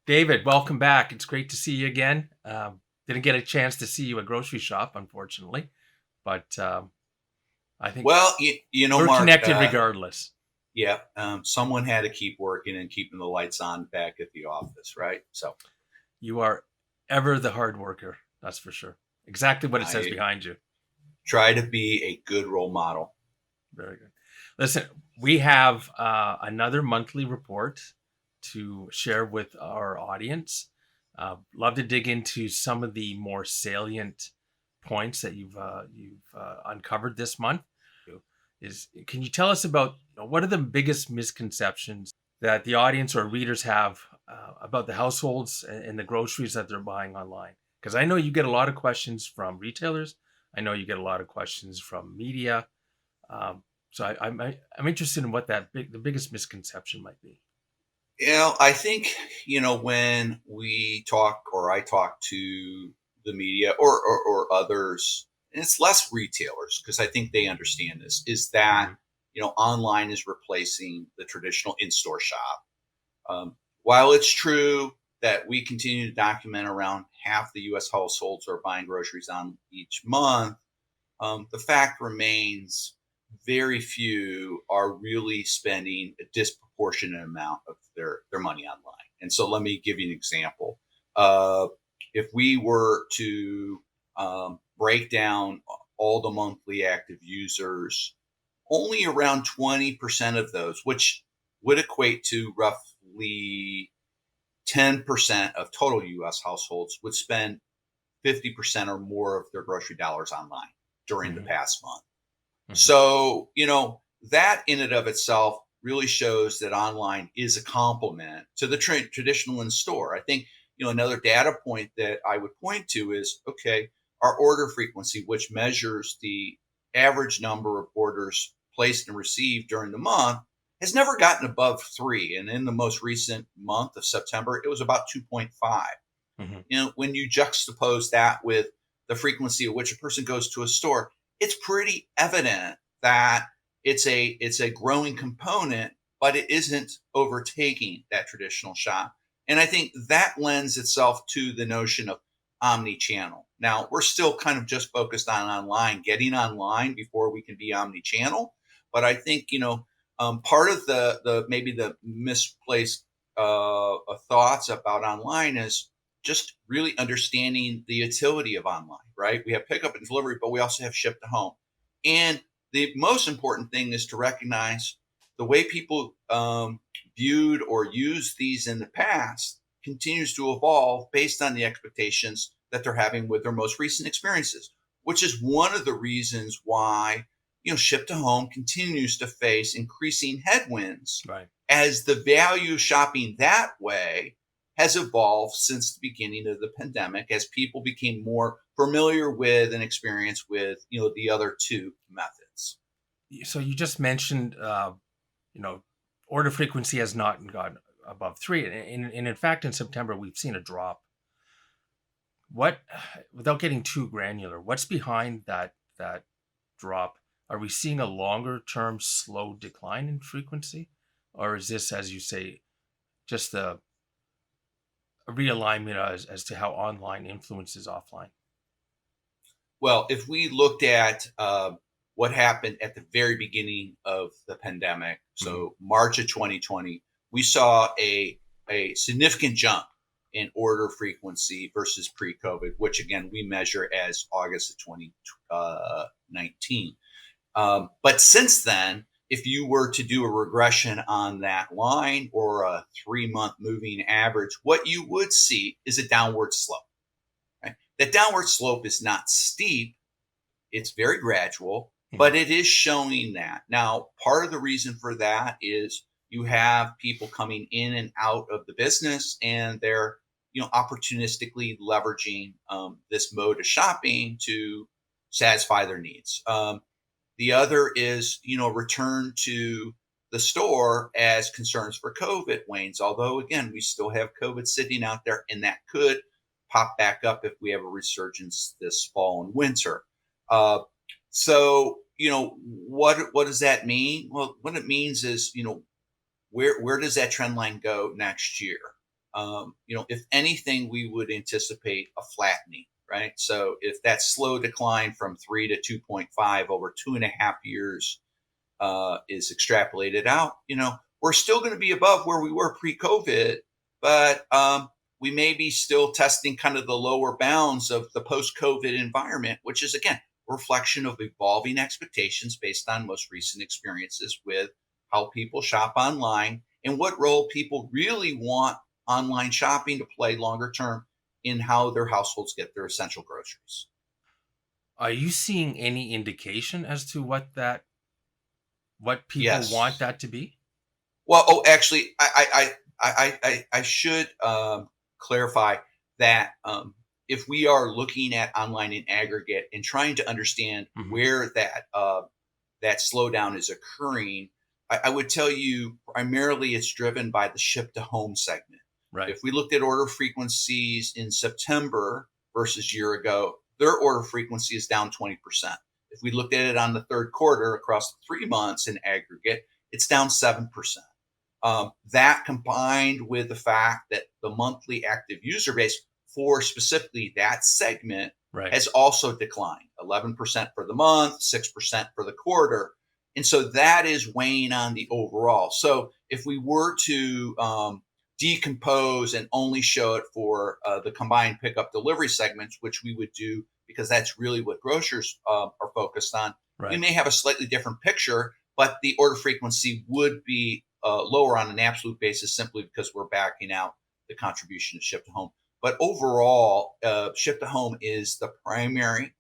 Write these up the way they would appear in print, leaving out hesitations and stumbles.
David, welcome back. It's great to see you again. Didn't get a chance to see you at grocery shop, unfortunately, but I think Well, you know, we're Mark, connected regardless. yeah, someone had to keep working and keeping the lights on back at the office, right? So You are ever the hard worker, that's for sure. Exactly what it says I behind you. try to be a good role model. Very good. Listen, we have another monthly report to share with our audience. Love to dig into some of the more salient points that you've uncovered this month. Is can you tell us about what are the biggest misconceptions that the audience or readers have about the households and the groceries that they're buying online? Because I know you get a lot of questions from retailers. I know you get a lot of questions from media. Um, so I'm interested in what the biggest misconception might be. I think when we talk or I talk to the media or others, and it's less retailers because I think they understand this, is that Mhm. online is replacing the traditional in-store shop. While it's true that we continue to document around half the U.S. households are buying groceries on each month, the fact remains very few are really spending a disproportionate amount of their money online. And so let me give you an example. Uh, if we were to break down all the monthly active users, only around 20% of those, which would equate to roughly 10% of total US households, would spend 50% or more of their grocery dollars online during the Mhm. past month. Mhm. So, that in and of itself really shows that online is a complement to the traditional in store. I think, another data point that I would point to is okay, our order frequency, which measures the average number of orders placed and received during the month, has never gotten above three. And in the most recent month of September, it was about 2.5. Mhm. When you juxtapose that with the frequency at which a person goes to a store, it's pretty evident that it's a growing component, but it isn't overtaking that traditional shop. And I think that lends itself to the notion of omni-channel. Now, we're still kind of just focused on online, getting online before we can be omni-channel. But I think part of the maybe the misplaced thoughts about online is just really understanding the utility of online, right? We have pickup and delivery, but we also have ship to home. And the most important thing is to recognize the way people viewed or used these in the past continues to evolve based on the expectations that they're having with their most recent experiences, which is one of the reasons why ship to home continues to face increasing headwinds Right. as the value of shopping that way has evolved since the beginning of the pandemic as people became more familiar with and experienced with the other two methods. So you just mentioned, you know, order frequency has not gone above three, and in fact, in September we've seen a drop. What, without getting too granular, what's behind that drop? Are we seeing a longer term slow decline in frequency, or is this, as you say, just a realignment as to how online influences offline? Well, if we looked at what happened at the very beginning of the pandemic, Hmm. so March of 2020, we saw a significant jump in order frequency versus pre-COVID, which again we measure as August of 2019. But since then, if you were to do a regression on that line or a 3-month moving average, what you would see is a downward slope. Right? That downward slope is not steep, it's very gradual, Hmm. but it is showing that. Now, part of the reason for that is you have people coming in and out of the business and they're opportunistically leveraging this mode of shopping to satisfy their needs. The other is, return to the store as concerns for COVID wanes. Although, again, we still have COVID sitting out there, and that could pop back up if we have a resurgence this fall and winter. Uh, so, what does that mean? Well, what it means is, where does that trend line go next year? If anything, we would anticipate a flattening, right? So if that slow decline from 3 to 2.5 over 2.5 years is extrapolated out, we're still going to be above where we were pre-COVID, but we may be still testing kind of the lower bounds of the post-COVID environment, which is again a reflection of evolving expectations based on most recent experiences with how people shop online and what role people really want online shopping to play longer term in how their households get their essential groceries. Are you seeing any indication as to what people want Yes. that to be? Well, actually, I should clarify that if we are looking at online in aggregate and trying to understand Hmm. where that slowdown is occurring, I would tell you primarily it's driven by the ship to home segment. Right. If we looked at order frequencies in September versus year ago, their order frequency is down 20%. If we looked at it on the third quarter across 3 months in aggregate, it's down 7%. That combined with the fact that the monthly active user base for specifically that segment Right. has also declined 11% for the month, 6% for the quarter. And so that is weighing on the overall. So if we were to decompose and only show it for the combined pickup delivery segments, which we would do because that's really what grocers are focused on, we Right. may have a slightly different picture, but the order frequency would be lower on an absolute basis simply because we're backing out the contribution of ship to home. But overall, ship to home is the primary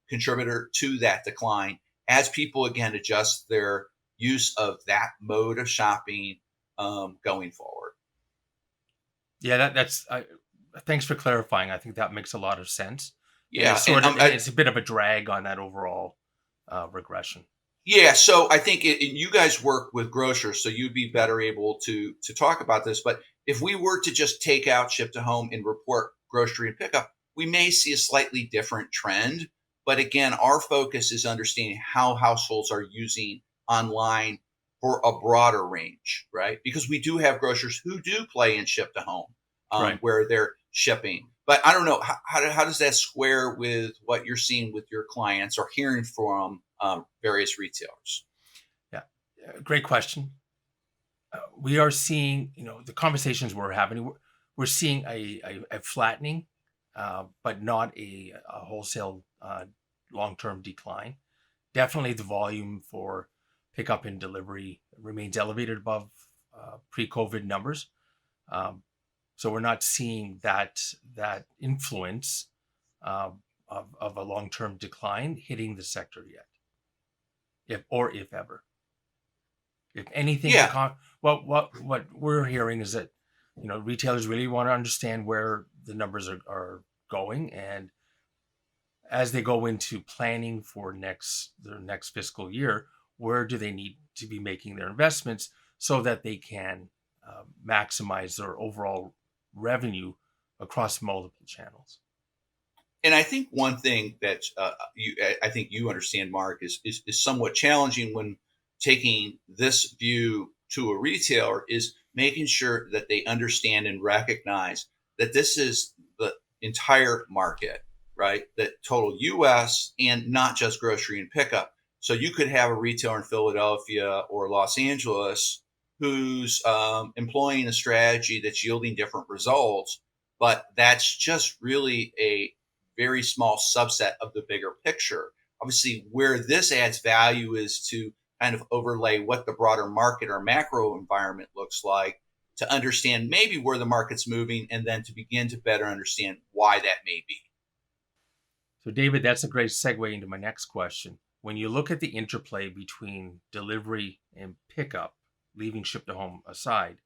contributor to that decline as people again adjust their use of that mode of shopping going forward. Yeah, that's. Thanks for clarifying. I think that makes a lot of sense, and Yeah, and it's a bit of a drag on that overall regression. yeah, so I think you guys work with grocers, so you'd be better able to talk about this. But if we were to just take out ship to home and report grocery and pickup, we may see a slightly different trend. But again, our focus is understanding how households are using online for a broader range, right? Because we do have grocers who do play in ship to home, Right. where they're shipping. But I don't know how does that square with what you're seeing with your clients or hearing from various retailers. Yeah. Great question. We are seeing, the conversations we're having. We're seeing a flattening, but not a wholesale long-term decline. Definitely, the volume for pickup and delivery remains elevated above pre-COVID numbers. Um, so we're not seeing that influence of a long-term decline hitting the sector yet, if ever. If anything, Yeah, what we're hearing is that retailers really want to understand where the numbers are going, and as they go into planning for their next fiscal year, where do they need to be making their investments so that they can maximize their overall revenue across multiple channels. and I think one thing that I think you understand, Mark, is somewhat challenging when taking this view to a retailer is making sure that they understand and recognize that this is the entire market, right? That total U.S. and not just grocery and pickup. So you could have a retailer in Philadelphia or Los Angeles who's employing a strategy that's yielding different results, but that's just really a very small subset of the bigger picture. Obviously, where this adds value is to kind of overlay what the broader market or macro environment looks like to understand maybe where the market's moving and then to begin to better understand why that may be. So, David, that's a great segue into my next question. When you look at the interplay between delivery and pickup, leaving ship to home aside,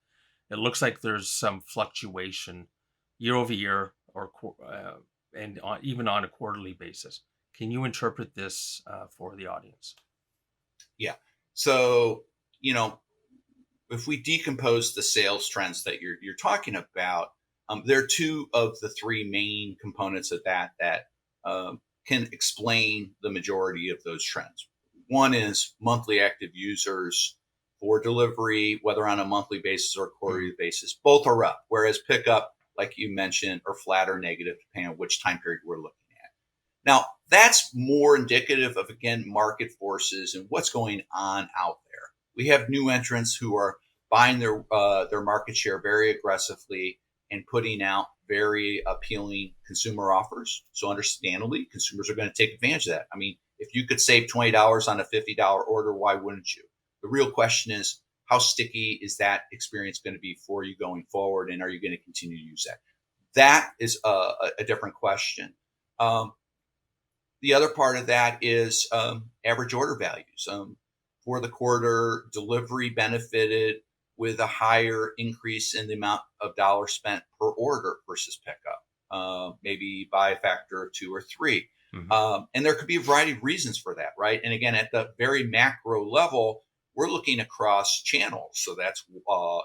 it looks like there's some fluctuation year over year even on a quarterly basis. Can you interpret this for the audience? Yeah. So, you know, if we decompose the sales trends that you're talking about, there are two of the three main components of that can explain the majority of those trends. One is monthly active users for delivery, whether on a monthly basis or Mhm. quarterly basis. Both are up, whereas pickup, like you mentioned, are flat or negative, depending on which time period we're looking at. Now, that's more indicative of, again, market forces and what's going on out there. We have new entrants who are buying their market share very aggressively and putting out very appealing consumer offers. So, understandably, consumers are going to take advantage of that. I mean, if you could save $20 on a $50 order, why wouldn't you? The real question is, how sticky is that experience going to be for you going forward, and are you going to continue to use that? That is a different question. Um, the other part of that is average order values. For the quarter, delivery benefited with a higher increase in the amount of dollars spent per order versus pickup, maybe by a factor of 2 or 3. Mhm. And there could be a variety of reasons for that, right? And again, at the very macro level, we're looking across channels. So that's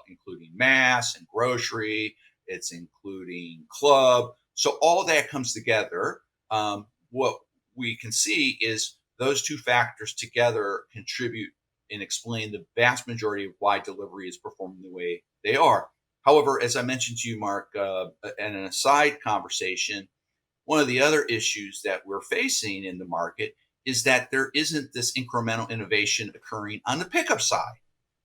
including mass and grocery, it's including club. So all that comes together. What we can see is those two factors together contribute and explain the vast majority of why delivery is performing the way they are. However, as I mentioned to you, Mark, in an aside conversation, one of the other issues that we're facing in the market is that there isn't this incremental innovation occurring on the pickup side,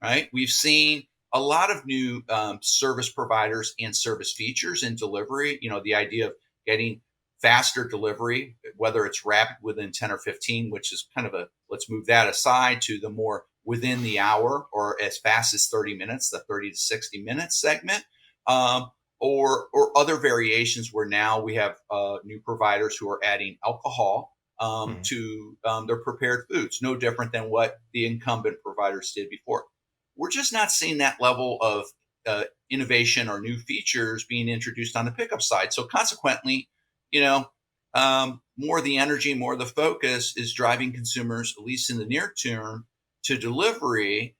right? We've seen a lot of new service providers and service features in delivery. The idea of getting faster delivery, whether it's rapid within 10 or 15, which is kind of let's move that aside to the more within the hour or as fast as 30 minutes, the 30 to 60 minutes segment. Um, or other variations where now we have new providers who are adding alcohol Mhm. to their prepared foods, no different than what the incumbent providers did before. We're just not seeing that level of innovation or new features being introduced on the pickup side. So consequently, you know, more of the energy, more of the focus is driving consumers, at least in the near term, to delivery,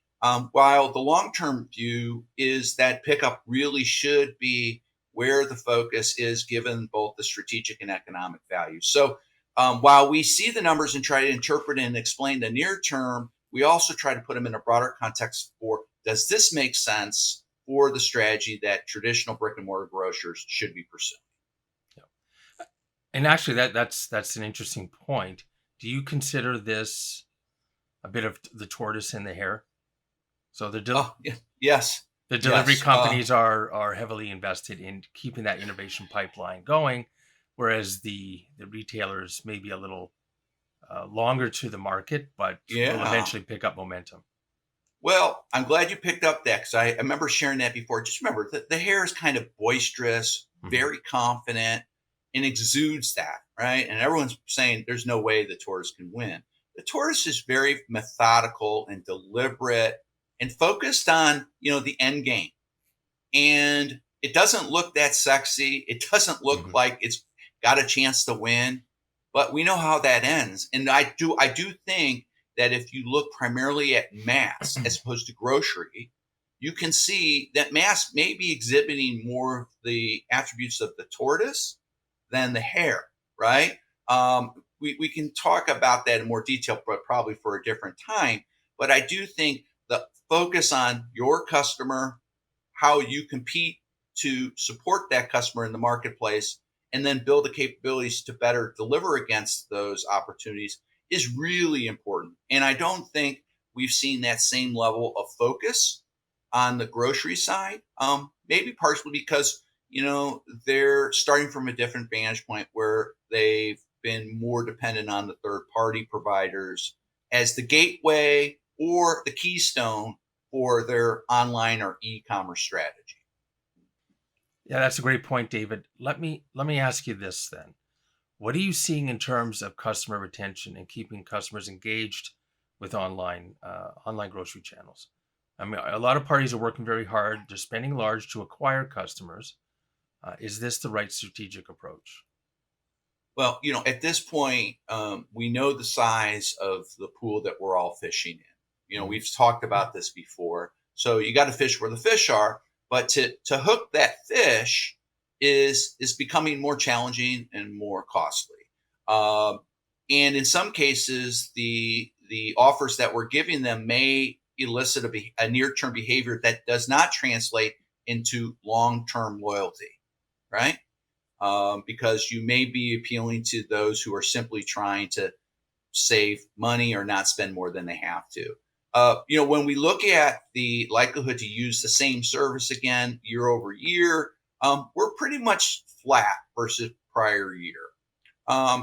while the long term view is that pickup really should be where the focus is given both the strategic and economic value. So while we see the numbers and try to interpret and explain the near term, we also try to put them in a broader context for, does this make sense for the strategy that traditional brick and mortar grocers should be pursuing? Yeah. And actually, that's an interesting point. Do you consider this a bit of the tortoise and the hare? So Oh, yeah, yes, the delivery yes. companies are heavily invested in keeping that innovation pipeline going, whereas the retailers may be a little longer to the market, but will Yeah. eventually pick up momentum. Well, I'm glad you picked up that because I remember sharing that before. Just remember that the hair is kind of boisterous, Hmm. very confident, and exudes that, right? And everyone's saying there's no way the tortoise can win. The tortoise is very methodical and deliberate and focused on, the end game. And it doesn't look that sexy. It doesn't look Hmm. like it's got a chance to win, but we know how that ends. And I do think that if you look primarily at mass as opposed to grocery, you can see that mass may be exhibiting more of the attributes of the tortoise than the hare, right? We can talk about that in more detail, but probably for a different time. But I do think the focus on your customer, how you compete to support that customer in the marketplace, and then build the capabilities to better deliver against those opportunities is really important. And I don't think we've seen that same level of focus on the grocery side. Maybe partially because they're starting from a different vantage point where they've been more dependent on the third party providers as the gateway or the keystone for their online or e-commerce strategy. Yeah, that's a great point, David. Let me ask you this then. What are you seeing in terms of customer retention and keeping customers engaged with online grocery channels? I mean, a lot of parties are working very hard. They're spending large to acquire customers. Is this the right strategic approach? Well, at this point, we know the size of the pool that we're all fishing in. Mhm. We've talked about this before. So you got to fish where the fish are, but to hook that fish is becoming more challenging and more costly. Um, and in some cases, the offers that we're giving them may elicit a near-term behavior that does not translate into long-term loyalty, right? Because you may be appealing to those who are simply trying to save money or not spend more than they have to. When we look at the likelihood to use the same service again year over year, we're pretty much flat versus prior year.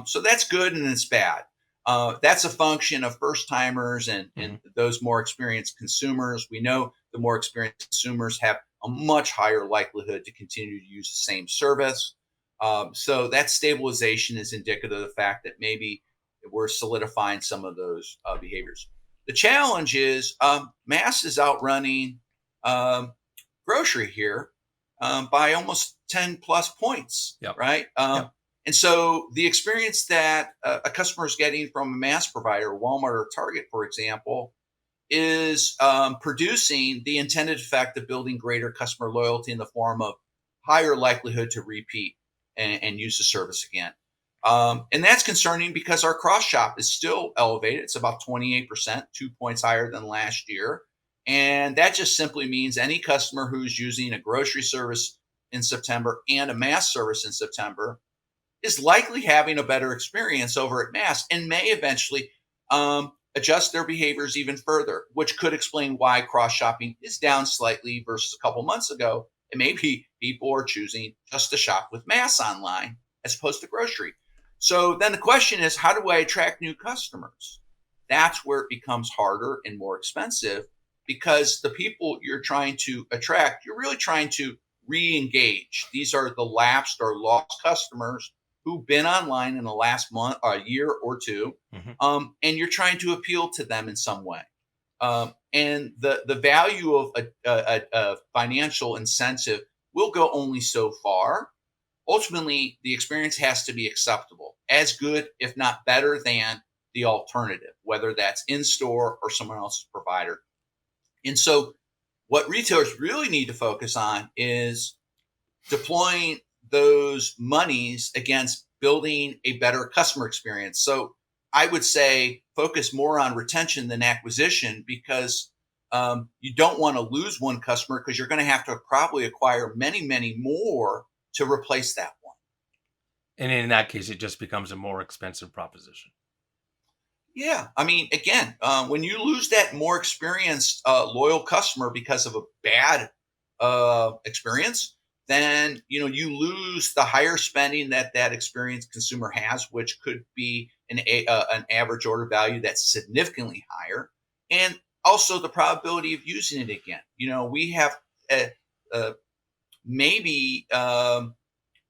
So that's good and it's bad. That's a function of first timers and those more experienced consumers. We know the more experienced consumers have a much higher likelihood to continue to use the same service. So that stabilization is indicative of the fact that maybe we're solidifying some of those behaviors. The challenge is mass is outrunning grocery here by almost 10 plus points, Yep. right? Yep. And so the experience that a customer is getting from a mass provider, Walmart or Target, for example, is producing the intended effect of building greater customer loyalty in the form of higher likelihood to repeat and use the service again. And that's concerning because our cross shop is still elevated. It's about 28%, 2 points higher than last year. And that just simply means any customer who's using a grocery service in September and a mass service in September is likely having a better experience over at mass and may eventually adjust their behaviors even further, which could explain why cross shopping is down slightly versus a couple months ago. And maybe people are choosing just to shop with mass online as opposed to grocery. So then the question is, how do I attract new customers? That's where it becomes harder and more expensive because the people you're trying to attract, you're really trying to re-engage. These are the lapsed or lost customers who've been online in the last month, a year or two, and you're trying to appeal to them in some way. And the value of a financial incentive will go only so far. Ultimately, the experience has to be acceptable, as good, if not better than the alternative, whether that's in store or someone else's provider. And so what retailers really need to focus on is deploying those monies against building a better customer experience. So I would say focus more on retention than acquisition because you don't want to lose one customer because you're going to have to probably acquire many, many more to replace that one. And in that case, it just becomes a more expensive proposition. Yeah. I mean, again, when you lose that more experienced, loyal customer because of a bad experience, then you lose the higher spending that experienced consumer has, which could be an average order value that's significantly higher, and also the probability of using it again. We have maybe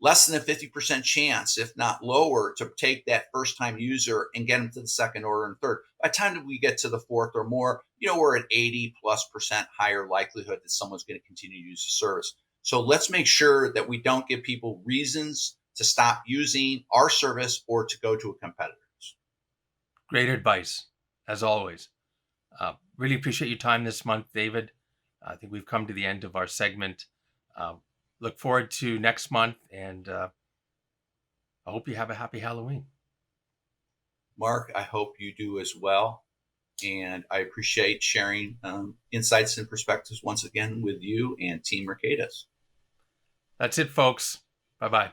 less than a 50% chance, if not lower, to take that first time user and get them to the second order and third. By the time we get to the fourth or more, we're at 80+% higher likelihood that someone's going to continue to use the service. So let's make sure that we don't give people reasons to stop using our service or to go to a competitor's. Great advice, as always. Really appreciate your time this month, David. I think we've come to the end of our segment. Look forward to next month, and I hope you have a happy Halloween. Mark, I hope you do as well. And I appreciate sharing insights and perspectives once again with you and Team Mercatus. That's it, folks. Bye-bye.